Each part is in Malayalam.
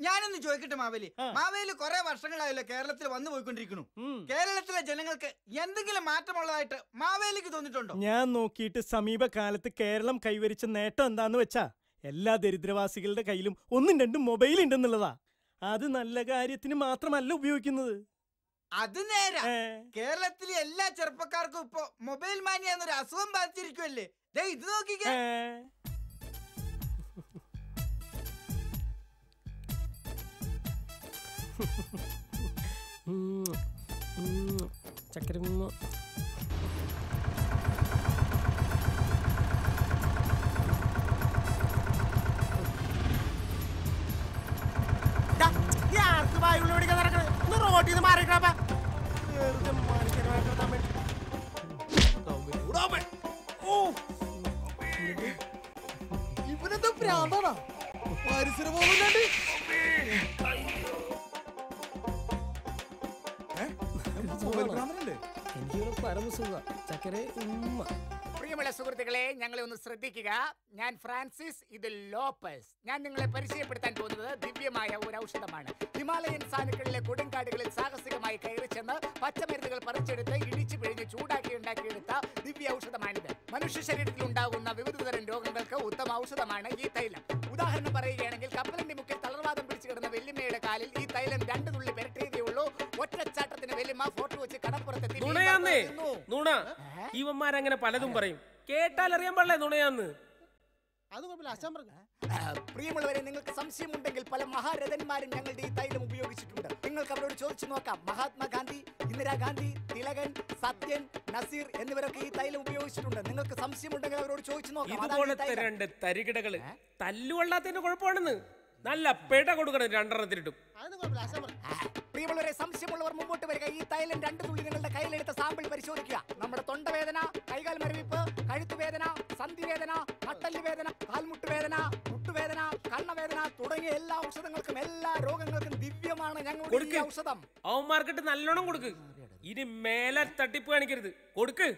ഞാനൊന്ന് ചോദിക്കട്ടെ മാവേലി, മാവേലി കുറെ വർഷങ്ങളായല്ലോ കേരളത്തിൽ വന്നു പോയിക്കൊണ്ടിരിക്കുന്നു. കേരളത്തിലെ ജനങ്ങൾക്ക് എന്തെങ്കിലും മാറ്റമുള്ളതായിട്ട് മാവേലിക്ക് തോന്നിയിട്ടുണ്ടോ? ഞാൻ നോക്കിയിട്ട് സമീപകാലത്ത് കേരളം കൈവരിച്ച നേട്ടം എന്താന്ന് വെച്ചാ എല്ലാ ദരിദ്രവാസികളുടെ കയ്യിലും 1-2 മൊബൈൽ ഉണ്ടെന്നുള്ളതാ. അത് നല്ല കാര്യത്തിന് മാത്രമല്ല ഉപയോഗിക്കുന്നത്. അത് നേരാ. കേരളത്തിലെ എല്ലാ ചെറുപ്പക്കാർക്കും ഇപ്പൊ മൊബൈൽ മാനിയ എന്നൊരു അസുഖം ബാധിച്ചിരിക്കുമല്ലേ. ഇത് നോക്കിക്കേ. ചക്കര റോട്ടിന്ന് മാറിക്കണ ഇവനെന്താ പ്രാന്താണോ? പരിസരം പോകുന്നുണ്ട്. എനിക്കിവിടെ പരമസുഖ ചക്കര ഉമ്മ. പ്രിയമുള്ള സുഹൃത്തുക്കളെ, ഞങ്ങളെ ഒന്ന് ശ്രദ്ധിക്കുക. ഞാൻ ഫ്രാൻസിസ്, ഇത് ലോപ്പസ്. ഞാൻ നിങ്ങളെ പരിചയപ്പെടുത്താൻ പോകുന്നത് ദിവ്യമായ ഒരു ഔഷധമാണ്. ഹിമാലയൻ സാനുക്കളിലെ കൊടുങ്കാടുകളിൽ സാഹസികമായി കയറി ചെന്ന് പച്ചമരുന്നുകൾ പറിച്ചെടുത്ത് ഇടിച്ചു പിഴിഞ്ഞ് ചൂടാക്കി ഉണ്ടാക്കിയെടുത്ത ദിവ്യ ഔഷധമാണിത്. മനുഷ്യ ശരീരത്തിൽ ഉണ്ടാകുന്ന വിവിധതരം രോഗങ്ങൾക്ക് ഉത്തമ ഔഷധമാണ് ഈ തൈലം. ഉദാഹരണം പറയുകയാണെങ്കിൽ കപ്പലിന്റെ മുക്കിൽ തളർവാദം പിടിച്ചു കിടന്ന വെല്ലിമ്മയുടെ കാലിൽ ഈ തൈലം 2 തുള്ളി പെരട്ടിയതേ ഉള്ളൂ. ഒറ്റച്ചാട്ടത്തിന് വെല്ലിമ്മ ഫോട്ടോ വെച്ച് കടപ്പുറത്തെത്തി. ഇവന്മാരങ്ങനെ പലതും പറയും, കേട്ടാൽ അറിയാൻ പാടില്ലേ നുണയാന്ന്. പ്രിയമുള്ളവരെ, നിങ്ങൾക്ക് സംശയമുണ്ടെങ്കിൽ പല മഹാരഥന്മാരും ഞങ്ങളുടെ ഈ തൈലം ഉപയോഗിച്ചിട്ടുണ്ട്. നിങ്ങൾക്ക് അവരോട് ചോദിച്ചു നോക്കാം. മഹാത്മാഗാന്ധി, ഇന്ദിരാഗാന്ധി, തിലകൻ, സത്യൻ, നസീർ എന്നിവരൊക്കെ ഈ തൈലം ഉപയോഗിച്ചിട്ടുണ്ട്. നിങ്ങൾക്ക് സംശയമുണ്ടെങ്കിൽ അവരോട് ചോദിച്ചു നോക്കാം. ഇതുപോലത്തെ 2 തരികിടകള് തല്ലുകൊള്ളാത്തതിന്റെ കുഴപ്പമാണെന്ന്. നല്ല പെട കൊടുക്കണം 2 പ്രിയമുള്ളവരെ, സംശയമുള്ളവർ മുമ്പോട്ട് വരിക. ഈ തൈലം 2 തുള്ളി നിങ്ങളുടെ കയ്യിലെടുത്ത സാമ്പിൾ പരിശോധിക്കുക. നമ്മുടെ തൊണ്ടവേദന, കൈകാൽ മരവിപ്പ്, കഴുത്തുവേദന, സന്ധിവേദന, നട്ടല് വേദന, കാൽമുട്ട് വേദന, മുട്ടുവേദന, കണ്ണവേദന തുടങ്ങിയ എല്ലാ ഔഷധങ്ങൾക്കും എല്ലാ രോഗങ്ങൾക്കും ദിവ്യമാണ് ഞങ്ങളുടെ ഈ ഔഷധം. അവന്മാർക്കിട്ട് നല്ലോണം കൊടുക്ക്. ഇനി മേലെ തട്ടിപ്പ് കാണിക്കരുത്. കൊടുക്ക്.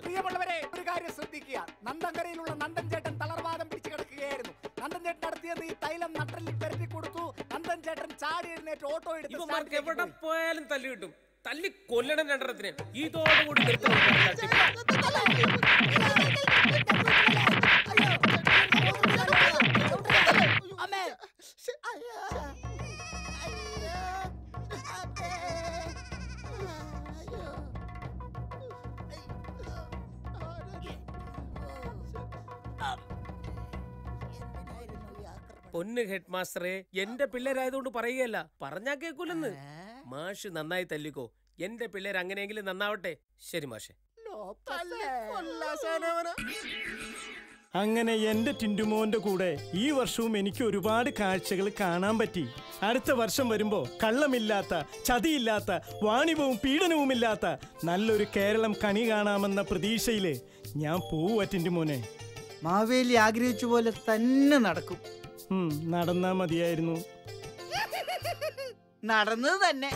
പ്രിയമുള്ളവരെ, ഒരു കാര്യം ശ്രദ്ധിക്കുക. നന്ദൻകരയിലുള്ള നന്ദൻ ചേട്ടൻ തളർവാദം പിടിച്ചു കിടക്കുകയായിരുന്നു. നന്ദൻ ചേട്ടൻ നടത്തിയത് ഈ തൈലം നട്ടലിൽ പെരട്ടി കൊടുത്തു. നന്ദൻ ചേട്ടൻ ചാടി എഴുന്നേറ്റ് ഓട്ടോ എടുത്ത് ഇവന്മാർക്ക് എവിടെ പോയാലും തല്ലി കിട്ടും. തല്ലി കൊല്ലണം 2 ഇതോടുകൂടി നിർത്തണം. പൊന്ന് ഹെഡ് മാസ്റ്ററെ, എന്റെ പിള്ളേരായതുകൊണ്ട് പറയുകയല്ല, പറഞ്ഞാ കേൾക്കൂലെന്ന്. മാഷ് നന്നായി തല്ലിക്കോ. എന്റെ പിള്ളേർ അങ്ങനെയെങ്കിലും നന്നാവട്ടെ. ശരി മാഷെ. അങ്ങനെ എന്റെ ടിൻറ്റുമോന്റെ കൂടെ ഈ വർഷവും എനിക്ക് ഒരുപാട് കാഴ്ചകൾ കാണാൻ പറ്റി. അടുത്ത വർഷം വരുമ്പോ കള്ളമില്ലാത്ത, ചതിയില്ലാത്ത, വാണിഭവും പീഡനവുമില്ലാത്ത നല്ലൊരു കേരളം കണി കാണാമെന്ന പ്രതീക്ഷയില് ഞാൻ പോവുക ടിൻറ്റുമോനെ. മാവേലി ആഗ്രഹിച്ച പോലെ തന്നെ നടക്കും. നടന്നാ മതിയായിരുന്നു. നടന്നത് തന്നെ.